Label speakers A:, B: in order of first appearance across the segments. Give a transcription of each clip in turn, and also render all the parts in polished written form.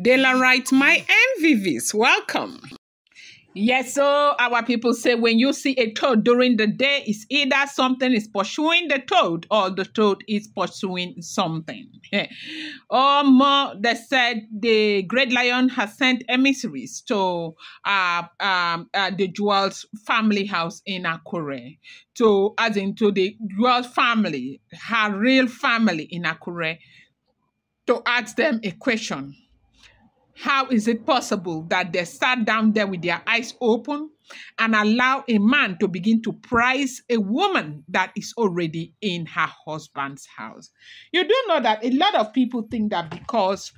A: Dela write my MVVs. Welcome. Yes, so our people say when you see a toad during the day, it's either something is pursuing the toad or the toad is pursuing something. Or more, they said the great lion has sent emissaries to the Jewel's family house in Akure, as into the Jewel's family, her real family in Akure, to ask them a question. How is it possible that they sat down there with their eyes open and allow a man to begin to prize a woman that is already in her husband's house? You do know that a lot of people think that because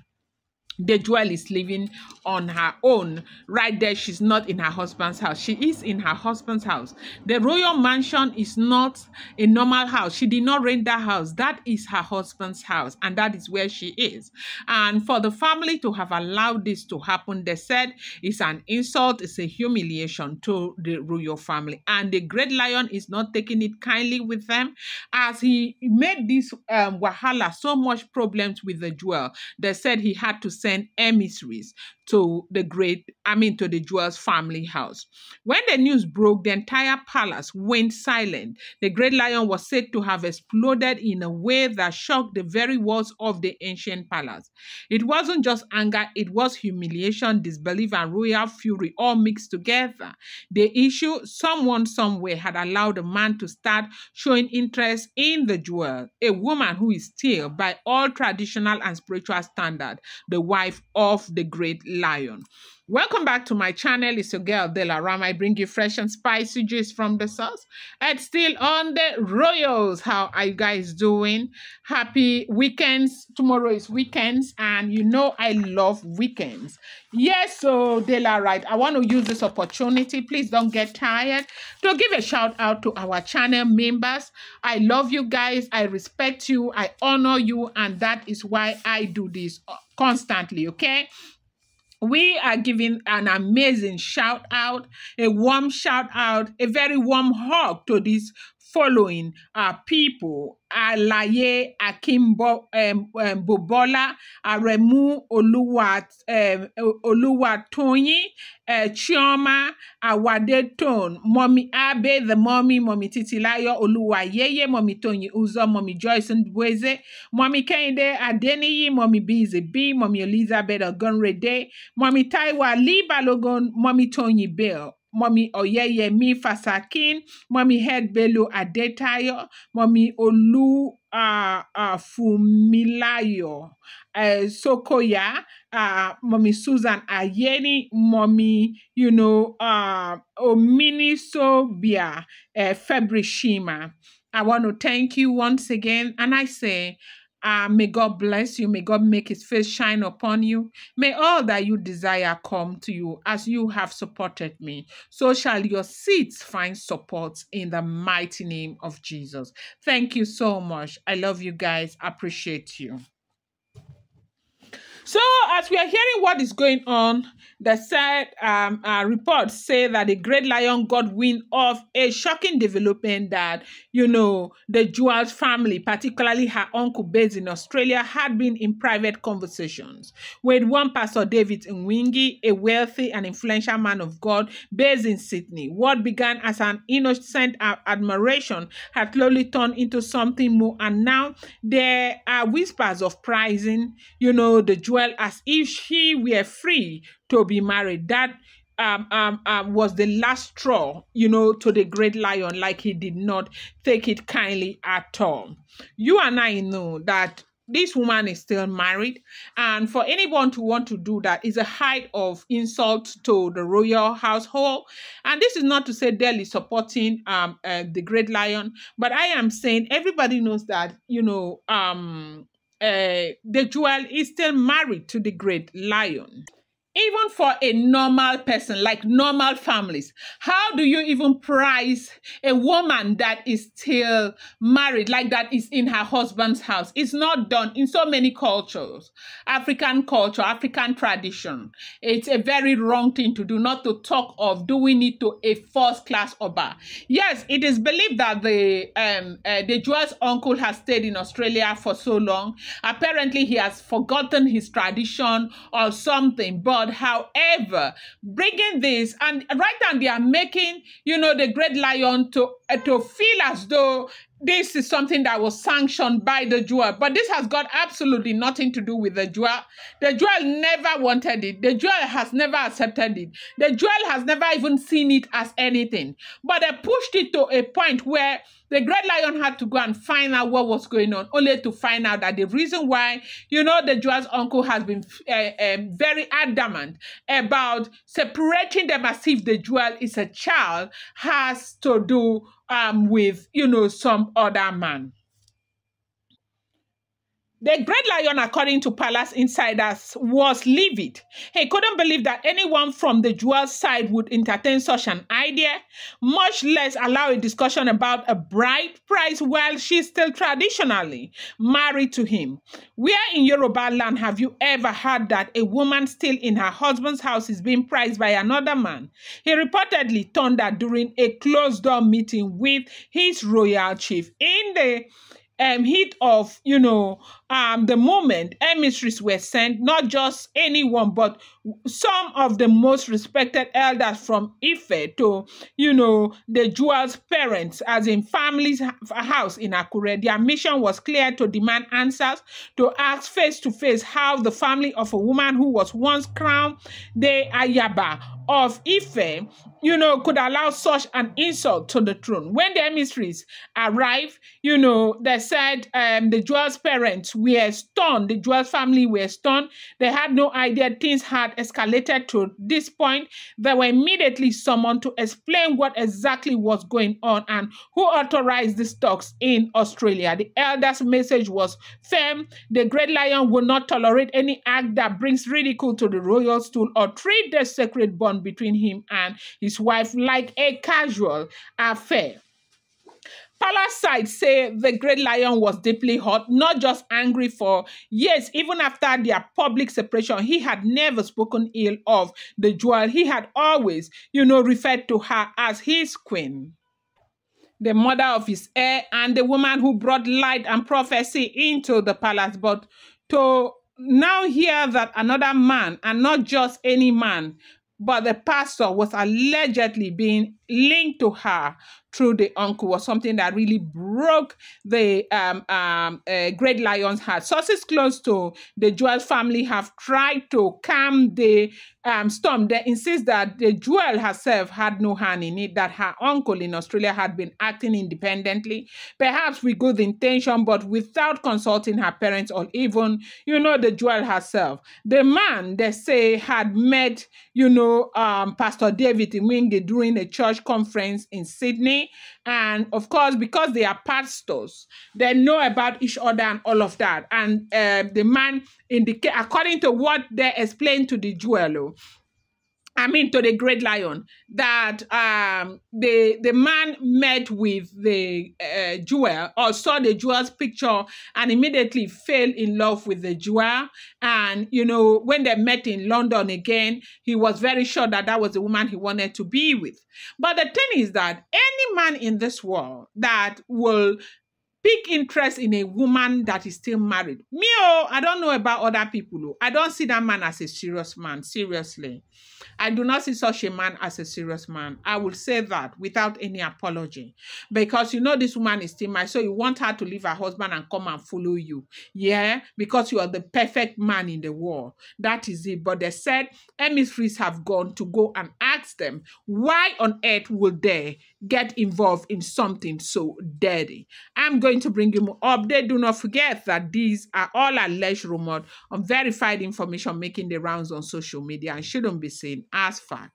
A: the Jewel is living on her own, right there, she's not in her husband's house. She is in her husband's house. The royal mansion is not a normal house. She did not rent that house. That is her husband's house, and that is where she is. And for the family to have allowed this to happen, they said it's an insult, it's a humiliation to the royal family. And the great lion is not taking it kindly with them, as he made this wahala so much problems with the Jewel. They said he had to send emissaries to the Jewel's family house. When the news broke, the entire palace went silent. The great lion was said to have exploded in a way that shocked the very walls of the ancient palace. It wasn't just anger, it was humiliation, disbelief, and royal fury all mixed together. The issue, someone somewhere had allowed a man to start showing interest in the Jewel, a woman who is still, by all traditional and spiritual standards, the wife of the great lion. Welcome back to my channel. It's your girl Dela Ram. I bring you fresh and spicy gist from the source. And still on the royals. How are you guys doing? Happy weekends. Tomorrow is weekends, and you know I love weekends. Yes, so Dela, right, I want to use this opportunity. Please don't get tired to give a shout out to our channel members. I love you guys. I respect you. I honor you, and that is why I do this constantly, okay? We are giving an amazing shout out, a warm shout out, a very warm hug to these following people: Alaye Akimbo Bobola, Aremu Oluwatoyin, Chioma Awadeton, Mommy Abe, the mommy Titilayo Oluwayeye, Mommy Tony Uzo, Mommy Joyce Ndweze, Mommy Kende Adeniyi, Mommy Busy B, Mommy Elizabeth Ogunrede, Mommy Taiwa Lee Balogun, Mommy Tony Bill, Mommy Oyeyemi Fasakin, Mommy Head Bello Adetayo, Mommy Olu Fumilayo, Sokoya, Mommy Susan Ayeni, Mommy, Omini Sobia, Febrishima. I want to thank you once again, and I say, may God bless you. May God make his face shine upon you. May all that you desire come to you as you have supported me. So shall your seeds find support in the mighty name of Jesus. Thank you so much. I love you guys. Appreciate you. So as we are hearing what is going on, the said reports say that the great lion got wind of a shocking development that, the Jewel's family, particularly her uncle based in Australia, had been in private conversations with one Pastor David Nwingi, a wealthy and influential man of God based in Sydney. What began as an innocent admiration had slowly turned into something more, and now there are whispers of prizing, the Jewel as if she were free to be married. That was the last straw, to the great lion, like he did not take it kindly at all. You and I know that this woman is still married, and for anyone to want to do that is a height of insult to the royal household. And this is not to say Dell is supporting the great lion, but I am saying everybody knows that, the Jewel is still married to the great lion. even for a normal person, like normal families, how do you even price a woman that is still married, like that is in her husband's house? It's not done in so many cultures. African culture, African tradition. It's a very wrong thing to do, not to talk of doing it to a first-class Oba. Yes, it is believed that the Jewel's uncle has stayed in Australia for so long. Apparently, he has forgotten his tradition or something. But however, bringing this, and right now they are making, the Great Lion to feel as though this is something that was sanctioned by the Jewel. But this has got absolutely nothing to do with the Jewel. The Jewel never wanted it. The Jewel has never accepted it. The Jewel has never even seen it as anything. But they pushed it to a point where the Great Lion had to go and find out what was going on, only to find out that the reason why, the Jewel's uncle has been very adamant about separating them as if the Jewel is a child has to do with, some other man. The Great Lion, according to Palace insiders, was livid. He couldn't believe that anyone from the Jewel side would entertain such an idea, much less allow a discussion about a bride price while she's still traditionally married to him. Where in Yoruba land have you ever heard that a woman still in her husband's house is being prized by another man? He reportedly thundered during a closed-door meeting with his royal chief. In the heat of, the moment, emissaries were sent, not just anyone, but some of the most respected elders from Ife to, the Jewel's parents, as in family's house in Akure. Their mission was clear: to demand answers, to ask face to face how the family of a woman who was once crowned the Ayaba of Ife, could allow such an insult to the throne. When the emissaries arrived, they said the Jewel's parents were stunned. The Jewel's family were stunned. They had no idea things had escalated to this point. They were immediately summoned to explain what exactly was going on and who authorized these talks in Australia. The elders' message was firm. The Great Lion will not tolerate any act that brings ridicule to the royal stool or treat the sacred bond between him and his wife like a casual affair. Palace side say the Great Lion was deeply hurt, not just angry for years. Even after their public separation, he had never spoken ill of the Jewel. He had always, referred to her as his queen, the mother of his heir, and the woman who brought light and prophecy into the palace. But to now hear that another man, and not just any man, but the pastor, was allegedly being linked to her through the uncle, was something that really broke the Great Lion's heart. Sources close to the Jewel family have tried to calm the storm. They insist that the Jewel herself had no hand in it, that her uncle in Australia had been acting independently, perhaps with good intention, but without consulting her parents or even, the Jewel herself. The man, they say, had met, Pastor David Mwingi during a church conference in Sydney. And of course, because they are pastors, they know about each other and all of that. And the man according to what they explained to the Jewel, to the Great Lion, that the man met with the Jewel or saw the Jewel's picture and immediately fell in love with the Jewel. And, when they met in London again, he was very sure that that was the woman he wanted to be with. But the thing is that any man in this world that will pick interest in a woman that is still married, I don't know about other people. I don't see that man as a serious man, seriously. I do not see such a man as a serious man. I will say that without any apology. Because this woman is still married, so you want her to leave her husband and come and follow you. Yeah, because you are the perfect man in the world. That is it. But they said emissaries have gone to go and ask them, why on earth would they get involved in something so dirty? I'm going to bring you more update. Do not forget that these are all alleged rumors, unverified information making the rounds on social media and shouldn't be seen as fact.